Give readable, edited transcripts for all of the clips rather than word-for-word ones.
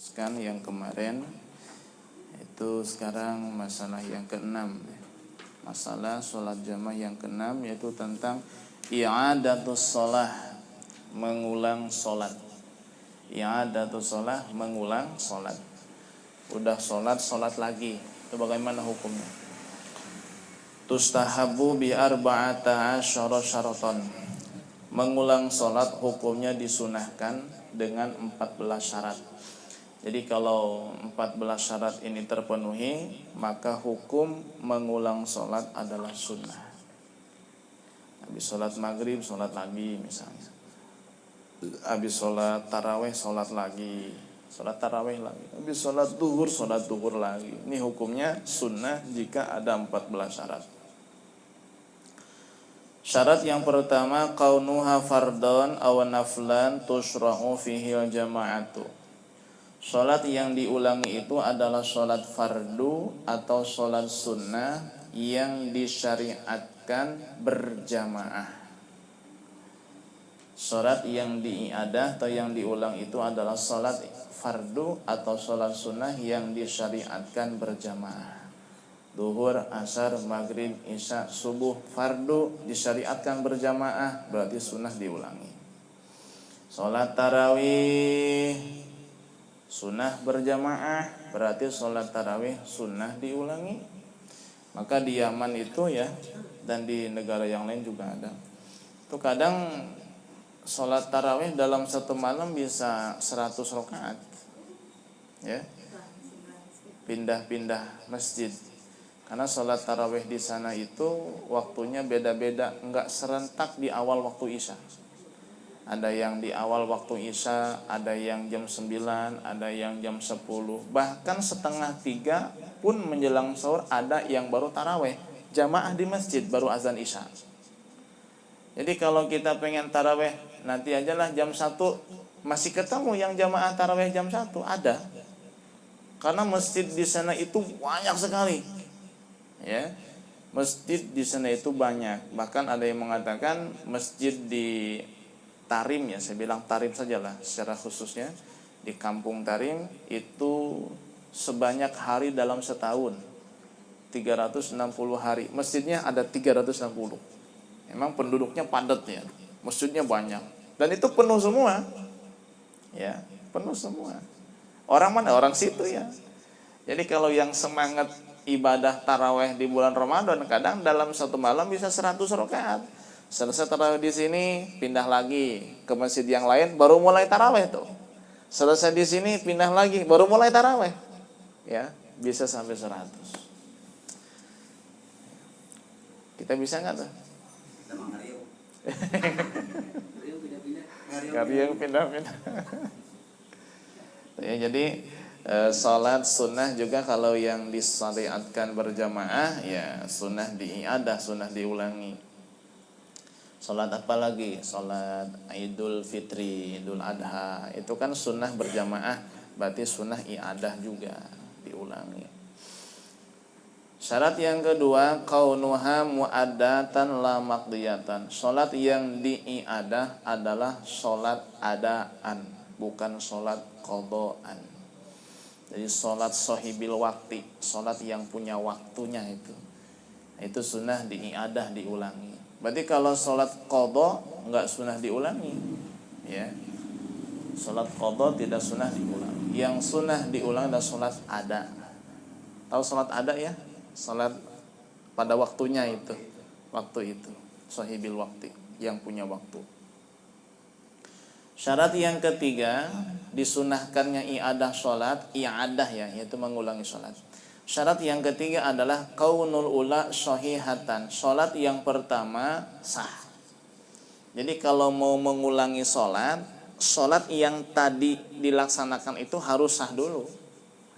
Sekarang yang kemarin itu sekarang masalah yang keenam. Masalah sholat jamaah yang keenam yaitu tentang i'adatus sholah, mengulang sholat. I'adatus sholah, mengulang sholat. Udah sholat lagi, itu bagaimana hukumnya? Tustahabu bi arba'ata asyara syaratan. Mengulang sholat hukumnya disunahkan dengan 14 syarat. Jadi kalau 14 syarat ini terpenuhi, maka hukum mengulang sholat adalah sunnah. Habis sholat maghrib, sholat lagi misalnya. Habis sholat taraweh, sholat lagi. Sholat taraweh lagi. Habis sholat duhur lagi. Ini hukumnya sunnah jika ada 14 syarat. Syarat yang pertama, kaunuha fardon aw naflan tushra'u fihil jama'atu. Sholat yang diulangi itu adalah sholat fardu atau sholat sunnah yang disyariatkan berjamaah. Sholat yang diiadah atau yang diulang itu adalah sholat fardu atau sholat sunnah yang disyariatkan berjamaah. Duhur, asar, maghrib, isya, subuh, fardu disyariatkan berjamaah, berarti sunnah diulangi. Sholat tarawih sunnah berjamaah, berarti sholat tarawih sunnah diulangi. Maka di Yaman itu ya, dan di negara yang lain juga ada. Itu kadang sholat tarawih dalam satu malam bisa 100 rakaat, ya, pindah-pindah masjid. Karena sholat tarawih di sana itu waktunya beda-beda, enggak serentak di awal waktu isya. Ada yang di awal waktu isya, ada yang jam 9, ada yang jam 10, bahkan setengah 3 pun menjelang sahur ada yang baru tarawih jamaah di masjid baru azan isya. Jadi kalau kita pengen tarawih nanti ajalah jam 1, masih ketemu yang jamaah tarawih jam 1 ada. Karena masjid di sana itu banyak sekali. Ya. Masjid di sana itu banyak. Bahkan ada yang mengatakan masjid di Tarim, ya saya bilang Tarim sajalah secara khususnya, di kampung Tarim itu sebanyak hari dalam setahun 360 hari. Masjidnya ada 360. Memang penduduknya padat ya. Masjidnya banyak dan itu penuh semua. Ya, penuh semua. Orang mana? Orang situ ya. Jadi kalau yang semangat ibadah taraweh di bulan Ramadan, kadang dalam satu malam bisa 100 rakaat. Selesai tarawih di sini, pindah lagi ke masjid yang lain, baru mulai tarawih tuh. Selesai di sini, pindah lagi, baru mulai tarawih. Ya, bisa sampai 100. Kita bisa nggak tuh? Kita mau ngariung. Ngariung pindah-pindah. Ya, jadi sholat sunnah juga kalau yang disyariatkan berjamaah, ya sunnah diiadah, sunnah diulangi. Sholat apa lagi? Sholat Idul Fitri, Idul Adha, itu kan sunnah berjamaah, berarti sunnah i'adah juga diulangi. Syarat yang kedua, kaunuha mu'addatan la maqdiyatan. Sholat yang di'iadah adalah sholat adaan, bukan sholat qadaan. Jadi sholat sohibil wakti, sholat yang punya waktunya itu sunnah di'iadah, diulangi. Berarti kalau sholat qadha enggak sunnah diulangi, ya. Sholat qadha tidak sunnah diulangi. Yang sunnah diulangi adalah sholat ada. Tahu sholat ada ya? Sholat pada waktunya itu, waktu itu, sohibil waktu, yang punya waktu. Syarat yang ketiga, disunahkannya i'adah sholat, i'adah ya, yaitu mengulangi sholat. Syarat yang ketiga adalah kaunul ula sahihatan. Sholat yang pertama sah. Jadi kalau mau mengulangi sholat yang tadi dilaksanakan itu harus sah dulu.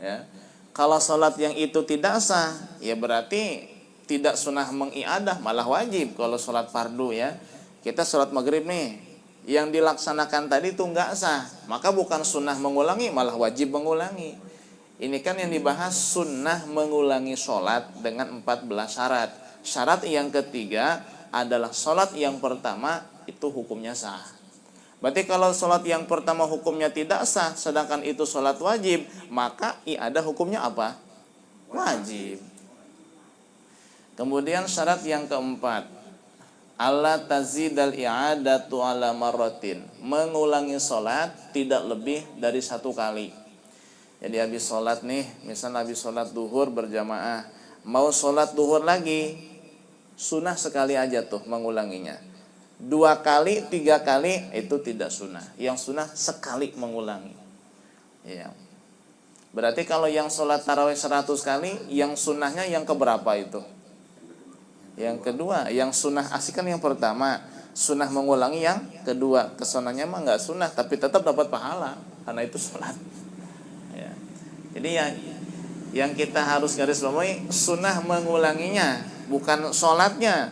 Ya. Kalau sholat yang itu tidak sah, ya berarti tidak sunnah mengiadah, malah wajib kalau sholat fardu ya. Kita sholat maghrib nih, yang dilaksanakan tadi itu enggak sah, maka bukan sunnah mengulangi, malah wajib mengulangi. Ini kan yang dibahas sunnah mengulangi sholat dengan 14 syarat. Syarat yang ketiga adalah sholat yang pertama itu hukumnya sah. Berarti kalau sholat yang pertama hukumnya tidak sah, sedangkan itu sholat wajib, maka i'adah hukumnya apa? Wajib. Kemudian syarat yang keempat, alla tazidal i'adatu ala marratin, mengulangi sholat tidak lebih dari 1 kali. Jadi habis sholat nih, misalnya habis sholat duhur berjamaah, mau sholat duhur lagi, sunnah sekali aja tuh mengulanginya. 2 kali, 3 kali itu tidak sunnah. Yang sunnah sekali mengulangi. Ya. Berarti kalau yang sholat tarawih 100 kali, yang sunnahnya yang keberapa itu? Yang kedua. Yang sunnah asik kan yang pertama, sunnah mengulangi yang kedua. Kesunahnya mah nggak sunnah, tapi tetap dapat pahala karena itu sholat. Ya. Jadi yang kita harus garis bawahi sunnah mengulanginya, bukan sholatnya.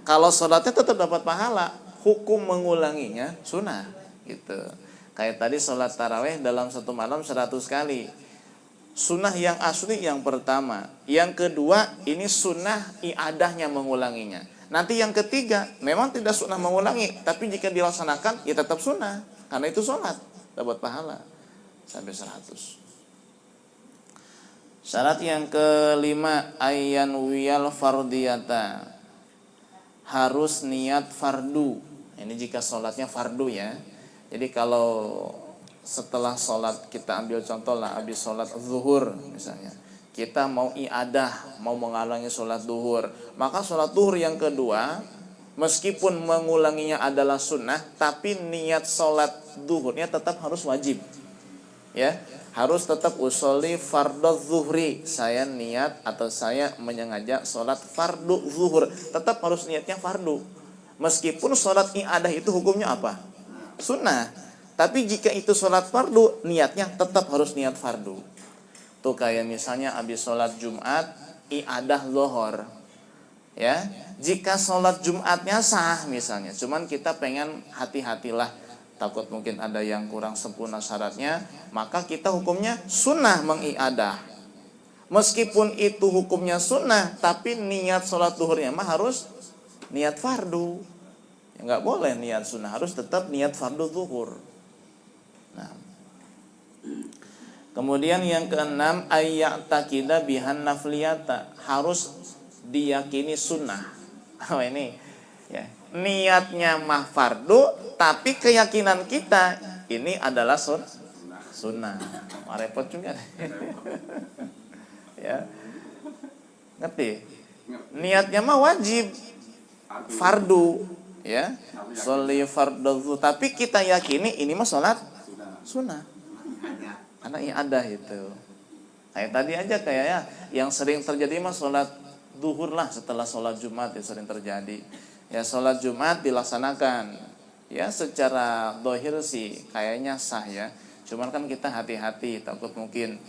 Kalau sholatnya tetap dapat pahala, hukum mengulanginya sunnah gitu. Kayak tadi sholat tarawih dalam 1 malam 100 kali. Sunnah yang asli yang pertama. Yang kedua ini sunnah i'adahnya mengulanginya. Nanti yang ketiga memang tidak sunnah mengulangi, tapi jika dilaksanakan ya tetap sunnah, karena itu sholat, dapat pahala sampai 100. Syarat yang kelima, ayyan wiyal fardiyata, harus niat fardu. Ini jika sholatnya fardu ya. Jadi kalau setelah sholat, kita ambil contoh lah, habis sholat zuhur misalnya, kita mau i'adah, mau mengulangi sholat duhur, maka sholat duhur yang kedua, meskipun mengulanginya adalah sunnah, tapi niat sholat duhurnya tetap harus wajib. Ya, harus tetap usolli fardhu zuhri, saya niat atau saya menyengaja sholat fardu zuhur, tetap harus niatnya fardu. Meskipun sholat i'adah itu hukumnya apa? Sunnah. Tapi jika itu sholat fardu, niatnya tetap harus niat fardu. Tuh kayak misalnya habis sholat Jumat, i'adah zuhur. Ya, jika sholat Jumatnya sah misalnya, cuman kita pengen hati-hatilah, takut mungkin ada yang kurang sempurna syaratnya, maka kita hukumnya sunnah mengi'adah. Meskipun itu hukumnya sunnah, tapi niat sholat duhurnya mah harus niat fardu. Ya, nggak boleh niat sunnah, harus tetap niat fardu duhur. Nah, kemudian yang keenam, ayya'taqida bihan nafliyata, harus diyakini sunnah. Oh ini ya, niatnya mah fardu, tapi keyakinan kita ini adalah sunnah. Repot juga. Ya, ngerti? Niatnya mah wajib, fardu, ya, sholli fardhu, tapi kita yakini ini mah sholat sunnah. Karena i'adah itu. Kayak tadi aja kayaknya yang sering terjadi mah sholat duhur lah setelah sholat Jumat, ya sering terjadi. Ya sholat Jumat dilaksanakan, ya secara dohir sih kayaknya sah ya. Cuman kan kita hati-hati, takut mungkin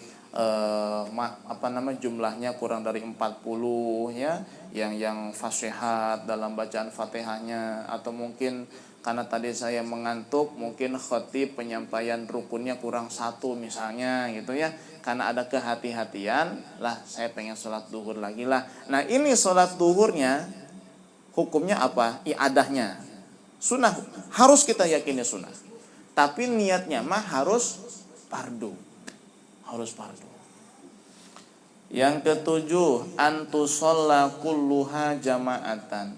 jumlahnya kurang dari 40 ya, yang fasihat dalam bacaan Fatihahnya, atau mungkin karena tadi saya mengantuk, mungkin khatib penyampaian rukunnya kurang 1 misalnya gitu ya. Karena ada kehati-hatian lah, saya pengen sholat duhur lagi lah. Nah ini sholat duhurnya hukumnya apa? I'adahnya sunnah, harus kita yakini sunnah. Tapi niatnya mah harus fardu. Harus fardu. Yang ketujuh, antusholla kulluha jama'atan,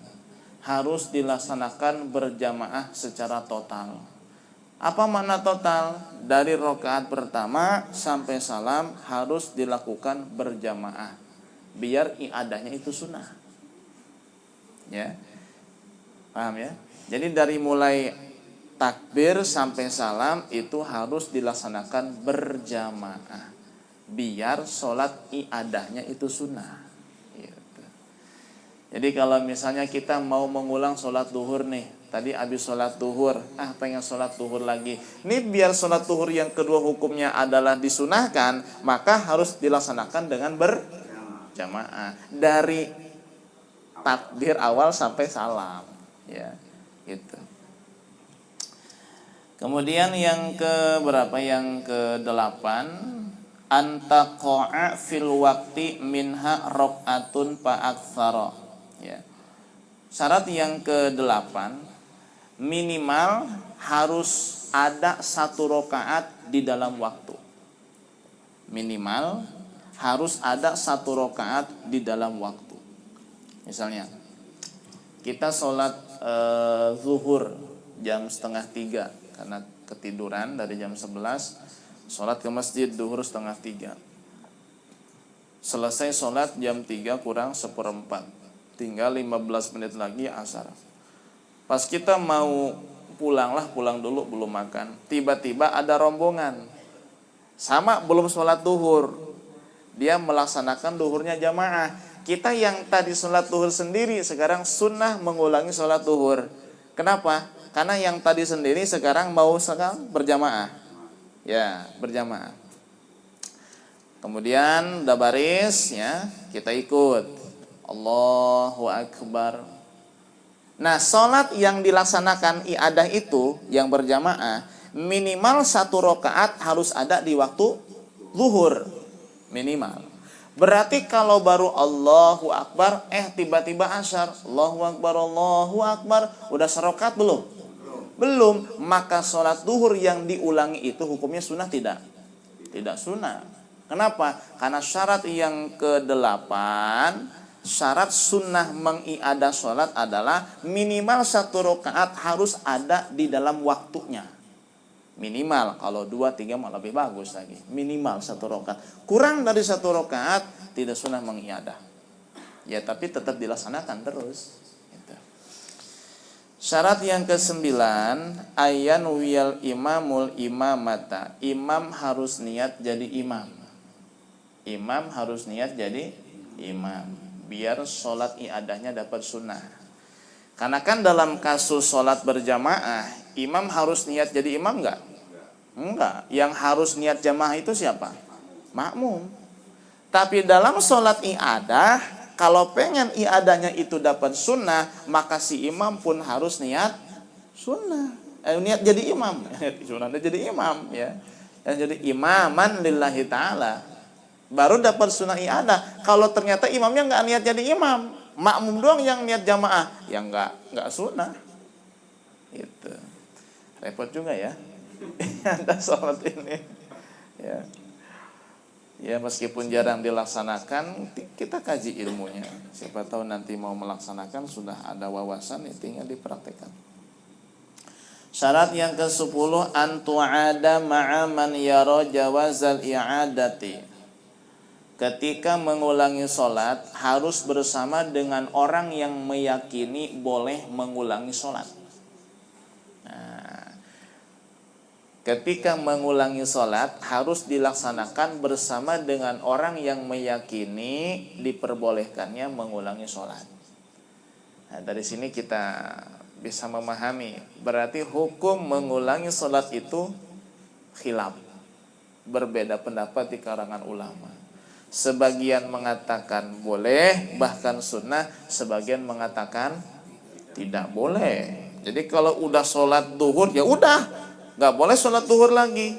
harus dilaksanakan berjamaah secara total. Apa makna total? Dari rakaat pertama sampai salam harus dilakukan berjamaah, biar i'adahnya itu sunnah. Ya, paham ya? Jadi dari mulai takbir sampai salam itu harus dilaksanakan berjamaah, biar sholat i'adahnya itu sunnah. Gitu. Jadi kalau misalnya kita mau mengulang sholat duhur nih, tadi habis sholat duhur, pengen sholat duhur lagi. Ini biar sholat duhur yang kedua hukumnya adalah disunahkan, maka harus dilaksanakan dengan berjamaah dari takbir awal sampai salam. Ya, gitu. Kemudian yang ke berapa? Yang ke-8, antaqa'a fil waqti minha raq'atun fa aktsara. Ya. Syarat yang ke-8, minimal harus ada 1 rakaat di dalam waktu. Minimal harus ada 1 rakaat di dalam waktu. Misalnya kita sholat zuhur jam 2:30 karena ketiduran dari jam 11, sholat ke masjid zuhur 2:30. Selesai sholat jam 3 kurang 1/4, tinggal 15 menit lagi asar. Pas kita mau pulang dulu belum makan, tiba-tiba ada rombongan sama belum sholat duhur, dia melaksanakan duhurnya jamaah. Kita yang tadi sholat duhur sendiri sekarang sunnah mengulangi sholat duhur. Kenapa? Karena yang tadi sendiri sekarang berjamaah. Ya, berjamaah. Kemudian udah baris ya, kita ikut Allahu Akbar. Nah, sholat yang dilaksanakan iadah itu yang berjamaah minimal 1 rakaat harus ada di waktu zuhur minimal. Berarti kalau baru Allahu Akbar tiba-tiba asar, Allahu Akbar, udah serokat belum? Belum. Maka sholat zuhur yang diulangi itu hukumnya sunnah tidak? Tidak sunnah. Kenapa? Karena syarat yang ke-8, syarat sunnah mengiadah sholat adalah minimal 1 rakaat harus ada di dalam waktunya. Minimal, kalau 2, 3 malah lebih bagus lagi. Minimal 1 rakaat. Kurang dari 1 rakaat tidak sunnah mengiadah. Ya tapi tetap dilaksanakan terus. Gitu. Syarat yang ke-9, ayan wiyal imamul imamata. Imam harus niat jadi imam. Imam harus niat jadi imam. Biar sholat iadahnya dapat sunnah. Karena kan dalam kasus sholat berjamaah, imam harus niat jadi imam enggak? Enggak. Yang harus niat jamaah itu siapa? Makmum. Tapi dalam sholat iadah, kalau pengen iadahnya itu dapat sunnah, maka si imam pun harus niat sunnah. Niat jadi imam. Sunnahnya jadi imam ya. Yang jadi imaman lillahi ta'ala. Baru dapat sunnah iadah. Kalau ternyata imamnya enggak niat jadi imam, makmum doang yang niat jamaah, ya enggak sunnah. Gitu. Repot juga ya. Ada sholat ini. Ya. Ya meskipun jarang dilaksanakan, kita kaji ilmunya. Siapa tahu nanti mau melaksanakan sudah ada wawasan, tinggal dipraktekkan. Syarat yang ke-10, antu'ada ma'a man yara jawazal i'adati. Ketika mengulangi sholat harus bersama dengan orang yang meyakini boleh mengulangi sholat. Nah, ketika mengulangi sholat harus dilaksanakan bersama dengan orang yang meyakini diperbolehkannya mengulangi sholat. Nah, dari sini kita bisa memahami berarti hukum mengulangi sholat itu khilaf, berbeda pendapat di kalangan ulama. Sebagian mengatakan boleh, bahkan sunnah. Sebagian mengatakan tidak boleh. Jadi kalau udah sholat duhur, ya udah, nggak boleh sholat duhur lagi.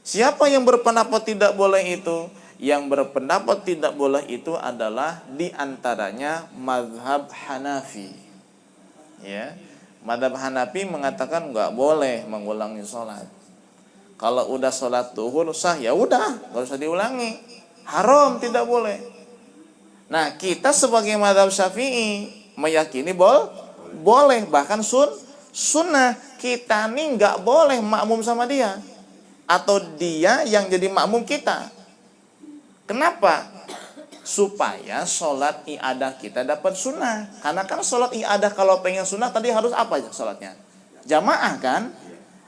Siapa yang berpendapat tidak boleh itu? Yang berpendapat tidak boleh itu adalah diantaranya mazhab Hanafi. Ya, mazhab Hanafi mengatakan nggak boleh mengulangi sholat. Kalau udah sholat duhur sah, ya udah, nggak usah diulangi. Haram, tidak boleh. Nah, kita sebagai mazhab Syafi'i meyakini boleh, bahkan sunnah. Kita nih nggak boleh makmum sama dia, atau dia yang jadi makmum kita. Kenapa? Supaya sholat iadah kita dapat sunnah. Karena kan sholat iadah kalau pengen sunnah tadi harus apa aja sholatnya? Jamaah kan?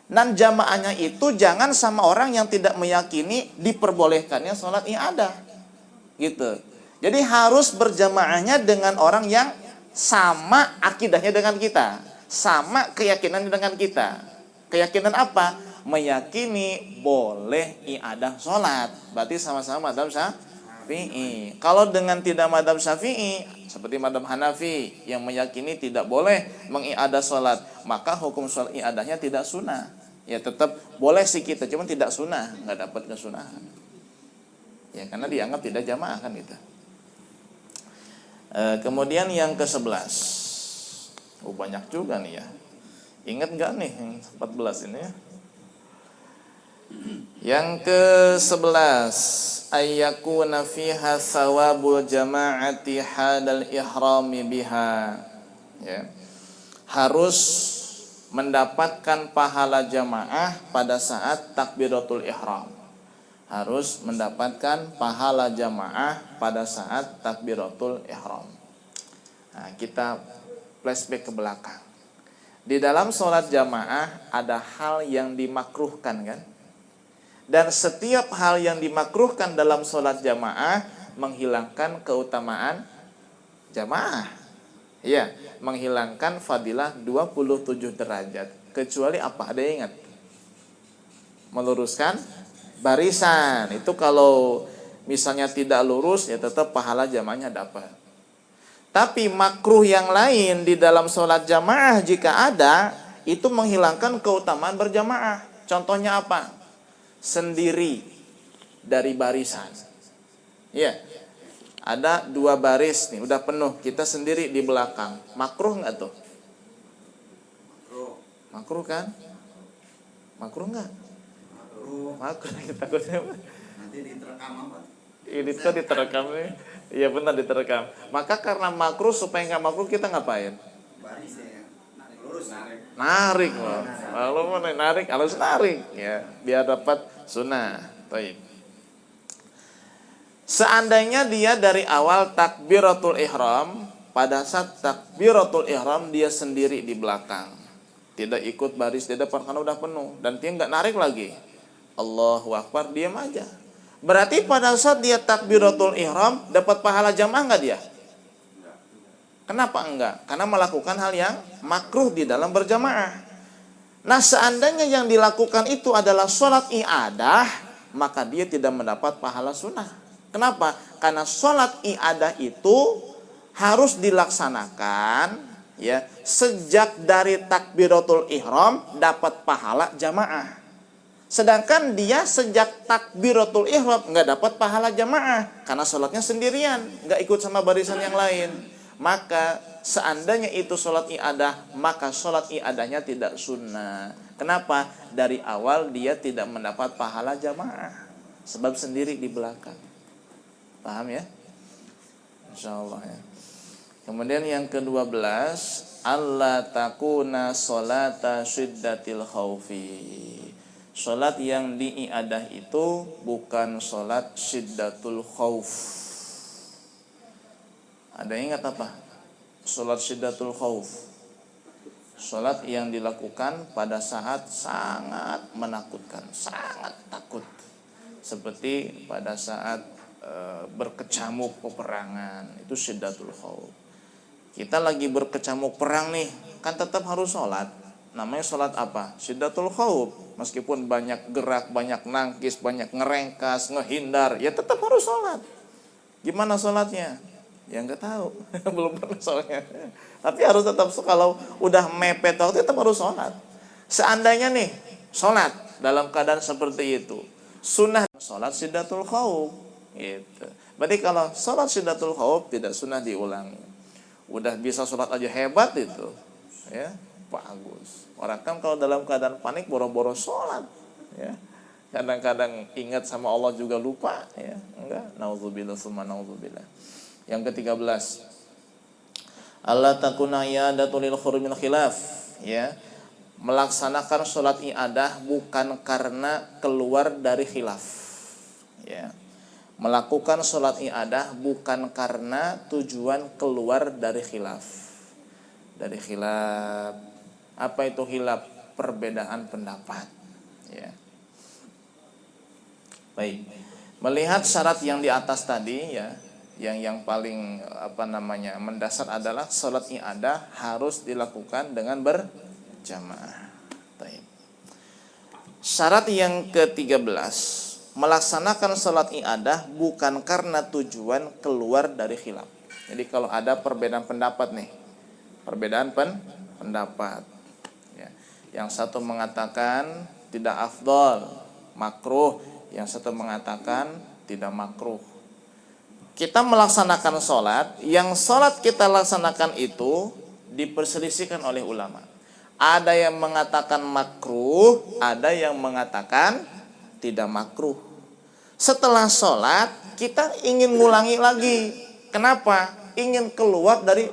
Dan jamaahnya itu jangan sama orang yang tidak meyakini diperbolehkannya sholat iadah. Gitu. Jadi harus berjamaahnya dengan orang yang sama akidahnya dengan kita, sama keyakinannya dengan kita. Keyakinan apa? Meyakini boleh iadah sholat. Berarti sama-sama mazhab Syafi'i. Kalau dengan tidak mazhab Syafi'i, seperti mazhab Hanafi yang meyakini tidak boleh mengiadah sholat, maka hukum sholat iadahnya tidak sunnah. Ya tetap boleh sih kita, cuma tidak sunnah, nggak dapat kesunahan. Ya karena dianggap tidak jamaah kan gitu. Kemudian yang ke-11, banyak juga nih ya. Ingat nggak nih yang 14 ini ya? Yang ke-11, ayyakuna fiha thawabul jama'ati hadal ihrami biha. Ya. Harus mendapatkan pahala jamaah pada saat takbiratul ihram. Harus mendapatkan pahala jamaah pada saat takbiratul ihram. Nah, kita flashback ke belakang. Di dalam sholat jamaah ada hal yang dimakruhkan kan? Dan setiap hal yang dimakruhkan dalam sholat jamaah menghilangkan keutamaan jamaah. Ya, menghilangkan fadilah 27 derajat. Kecuali apa? Ada yang ingat? Meluruskan barisan. Itu kalau misalnya tidak lurus ya tetap pahala jamaahnya dapat. Tapi makruh yang lain di dalam sholat jamaah jika ada, itu menghilangkan keutamaan berjamaah. Contohnya apa? Sendiri dari barisan. Ya, ada 2 baris nih, udah penuh, kita sendiri di belakang. Makruh nggak tuh? Makruh kan? Makruh nggak? Makruh. Takutnya nanti diterekam apa? ini tuh diterekam nih. Iya benar diterekam. Maka karena makruh, supaya nggak makruh kita ngapain? Baris ya, lurus narik. Narik loh. Lalu mau narik harus narik ya, biar dapat sunnah. Baik. Seandainya dia dari awal takbiratul ihram, pada saat takbiratul ihram dia sendiri di belakang, tidak ikut baris di depan karena udah penuh, dan dia nggak narik lagi. Allahu Akbar, diam aja. Berarti pada saat dia takbiratul ihram dapat pahala jamaah nggak dia? Kenapa enggak? Karena melakukan hal yang makruh di dalam berjamaah. Nah, seandainya yang dilakukan itu adalah sholat i'adah, maka dia tidak mendapat pahala sunnah. Kenapa? Karena sholat i'adah itu harus dilaksanakan ya sejak dari takbiratul ihram dapat pahala jamaah. Sedangkan dia sejak takbiratul ihram nggak dapat pahala jamaah karena sholatnya sendirian, nggak ikut sama barisan yang lain. Maka seandainya itu sholat i'adah, maka sholat i'adahnya tidak sunnah. Kenapa? Dari awal dia tidak mendapat pahala jamaah, sebab sendiri di belakang. Paham ya? Insyaallah ya. Kemudian yang ke-12, alla takuna sholata syiddatil khaufi. Sholat yang di'iadah itu bukan sholat syiddatul khauf. Ada yang ingat apa? Sholat syiddatul khauf. Sholat yang dilakukan pada saat sangat menakutkan, sangat takut. Seperti pada saat berkecamuk peperangan, itu syiddatul khauf. Kita lagi berkecamuk perang nih, kan tetap harus sholat. Namanya sholat apa? Syiddatul khauf. Meskipun banyak gerak, banyak nangkis, banyak ngerengkas, ngehindar, ya tetap harus sholat. Gimana sholatnya? Ya nggak tahu, belum pernah soalnya. Tapi harus tetap, kalau udah mepet waktu tetap harus sholat. Seandainya nih sholat dalam keadaan seperti itu, sunnah sholat syiddatul khauf. Gitu. Berarti kalau sholat syiddatul khauf tidak sunnah diulangi. Udah bisa sholat aja hebat itu, ya bagus. Orang kan kalau dalam keadaan panik boro-boro sholat, ya. Kadang-kadang ingat sama Allah juga lupa, ya. Enggak, naudzubillah summa naudzubillah. Yang ke-13, Allah takuna i'adatul lil khurumil khilaf, ya. Melaksanakan sholat i'adah bukan karena keluar dari khilaf, ya. Melakukan sholat i'adah bukan karena tujuan keluar dari khilaf. Dari khilaf, apa itu khilaf? Perbedaan pendapat, ya. Baik. Melihat syarat yang di atas tadi, ya. Yang paling mendasar adalah sholat i'adah harus dilakukan dengan berjamaah. Baik. Syarat yang ke-13, melaksanakan sholat i'adah bukan karena tujuan keluar dari khilaf. Jadi kalau ada perbedaan pendapat nih, perbedaan pendapat, ya. Yang satu mengatakan tidak afdol, makruh, yang satu mengatakan tidak makruh. Kita melaksanakan sholat, yang sholat kita laksanakan itu diperselisihkan oleh ulama. Ada yang mengatakan makruh, ada yang mengatakan tidak makruh. Setelah sholat, kita ingin ngulangi lagi. Kenapa? Ingin keluar dari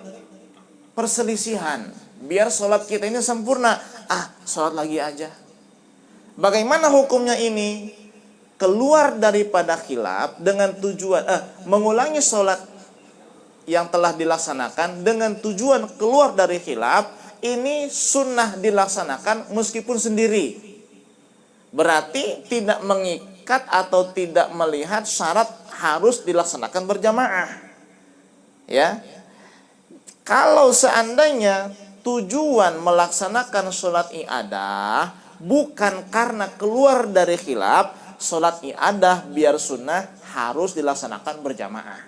perselisihan. Biar sholat kita ini sempurna. Sholat lagi aja. Bagaimana hukumnya ini? Keluar daripada khilaf dengan tujuan mengulangi sholat yang telah dilaksanakan dengan tujuan keluar dari khilaf, ini sunnah dilaksanakan meskipun sendiri. Berarti tidak mengikat atau tidak melihat syarat harus dilaksanakan berjamaah. Ya. Kalau seandainya tujuan melaksanakan sholat i'adah bukan karena keluar dari khilaf, sholat i'adah biar sunnah harus dilaksanakan berjamaah.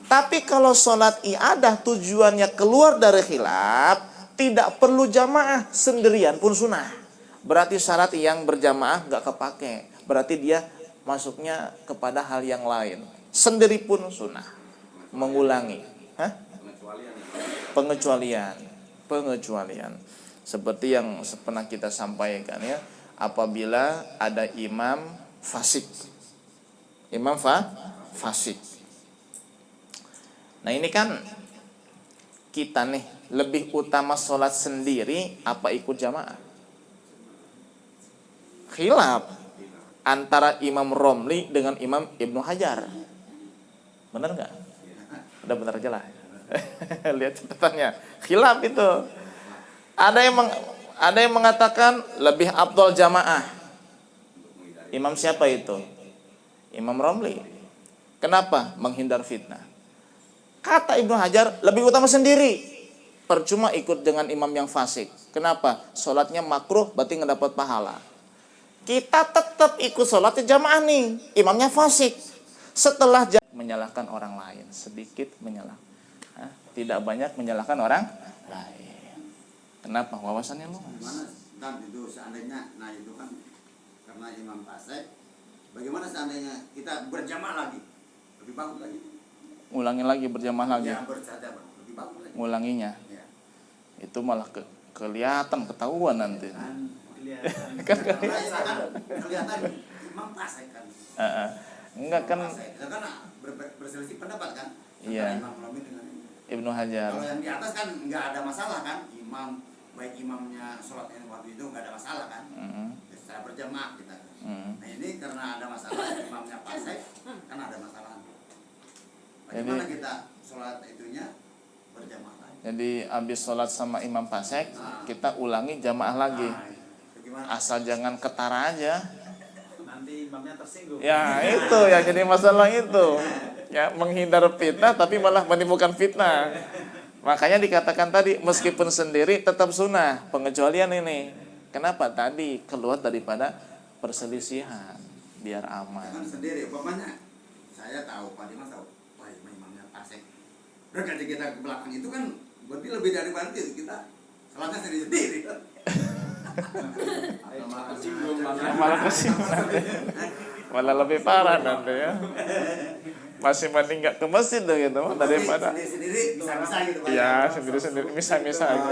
Tapi kalau sholat i'adah tujuannya keluar dari khilaf, tidak perlu jamaah, sendirian pun sunnah. Berarti syarat yang berjamaah gak kepake. Berarti dia masuknya kepada hal yang lain. Sendiri pun sunnah. Mengulangi. Pengecualian. Seperti yang pernah kita sampaikan ya. Apabila ada imam fasik. Fasik. Nah ini kan kita nih lebih utama sholat sendiri apa ikut jamaah? Khilaf antara Imam Romli dengan Imam Ibnu Hajar. Benar nggak? Udah benar aja lah. Lihat catatannya. Khilaf itu. Ada yang mengatakan lebih afdal jamaah. Imam siapa itu? Imam Romli. Kenapa? Menghindar fitnah. Kata Ibnu Hajar lebih utama sendiri. Percuma ikut dengan imam yang fasik. Kenapa? Sholatnya makruh berarti nggak dapat pahala. Kita tetap ikut sholatnya jamaah nih. Imamnya fasik. Setelah menyalahkan orang lain. Sedikit menyalahkan. Tidak banyak menyalahkan orang lain. Kenapa? Wawasannya luas. Gimana dan itu seandainya, nah itu kan karena imam fasik. Bagaimana seandainya kita berjamaah lagi? Lebih bagus lagi. Ulangi lagi, berjamaah lagi. Ya, lebih bagus lagi. Ngulanginya. Ya. Itu malah kelihatan, ketahuan nanti. Kelihatan imam fasik kan. Enggak kan. Karena berselisih pendapat kan. Iya. Imam Romli dengan Ibnu Hajar. Kalau yang di atas kan nggak ada masalah kan, baik imamnya sholat yang waktu itu nggak ada masalah kan, secara berjamaah kita. Nah ini karena ada masalah, imamnya fasik kan ada masalah. Bagaimana kita sholat itunya berjamaah lagi? Jadi habis sholat sama imam fasik, kita ulangi jamaah lagi. Asal jangan ketara aja. Nanti imamnya tersinggung. Ya itu ya jadi masalah itu. Ya menghindar fitnah tapi malah menimbulkan fitnah. Makanya dikatakan tadi meskipun sendiri tetap sunnah. Pengecualian ini. Kenapa? Tadi keluar daripada perselisihan biar aman. Kan sendiri, umpamanya saya tahu, Pak Dimas tahu, wah imamnya fasik. Berarti kita ke belakang itu kan berarti lebih dari itu kita sholatnya sendiri. Malah kesinggung nanti. Malah lebih parah nanti ya. Masih mending nggak ke masjid dong gitu daripada. Sendiri bisa-bisa gitu. Iya sendiri misa-misa aja.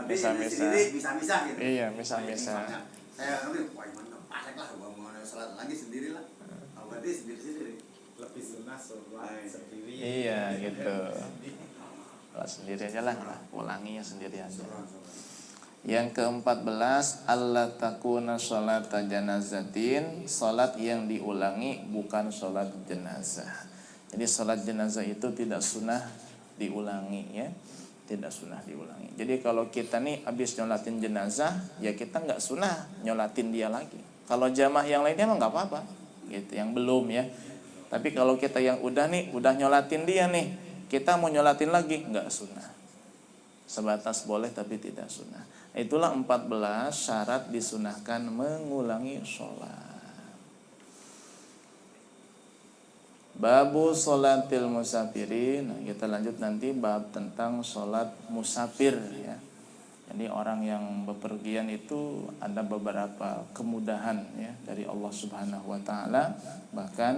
Misa-misa gitu. Iya misa-misa. Saya wah imamnya fasik lah, mau sholat lagi sendirilah. Berarti sendiri-sendiri. Lebih sunnah sholat sendiri. Iya gitu. Sholat sendiri aja lah, ulanginya sendiri aja. Yang ke-14, alla takuna sholata janazatin, salat yang diulangi bukan salat jenazah. Jadi salat jenazah itu tidak sunnah diulangi ya. Tidak sunnah diulangi. Jadi kalau kita nih habis nyolatin jenazah, ya kita nggak sunnah nyolatin dia lagi. Kalau jamaah yang lainnya emang nggak apa-apa, gitu. Yang belum ya. Tapi kalau kita yang udah nyolatin dia nih, kita mau nyolatin lagi nggak sunnah. Sebatas boleh tapi tidak sunnah. Itulah 14 syarat disunahkan mengulangi sholat. Babu sholatil musafirin. Nah, kita lanjut nanti bab tentang sholat musafir ya. Jadi orang yang bepergian itu ada beberapa kemudahan ya dari Allah Subhanahu wa taala. Bahkan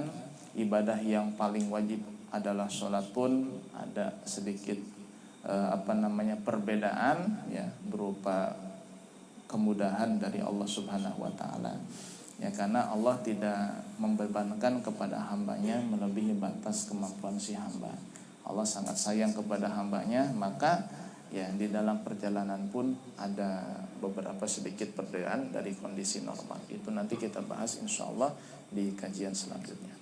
ibadah yang paling wajib adalah sholat pun ada sedikit perbedaan ya berupa kemudahan dari Allah Subhanahu wa taala. Ya, karena Allah tidak membebankan kepada hambanya melebihi batas kemampuan si hamba. Allah sangat sayang kepada hambanya, maka ya di dalam perjalanan pun ada beberapa sedikit perbedaan dari kondisi normal. Itu nanti kita bahas insya Allah di kajian selanjutnya.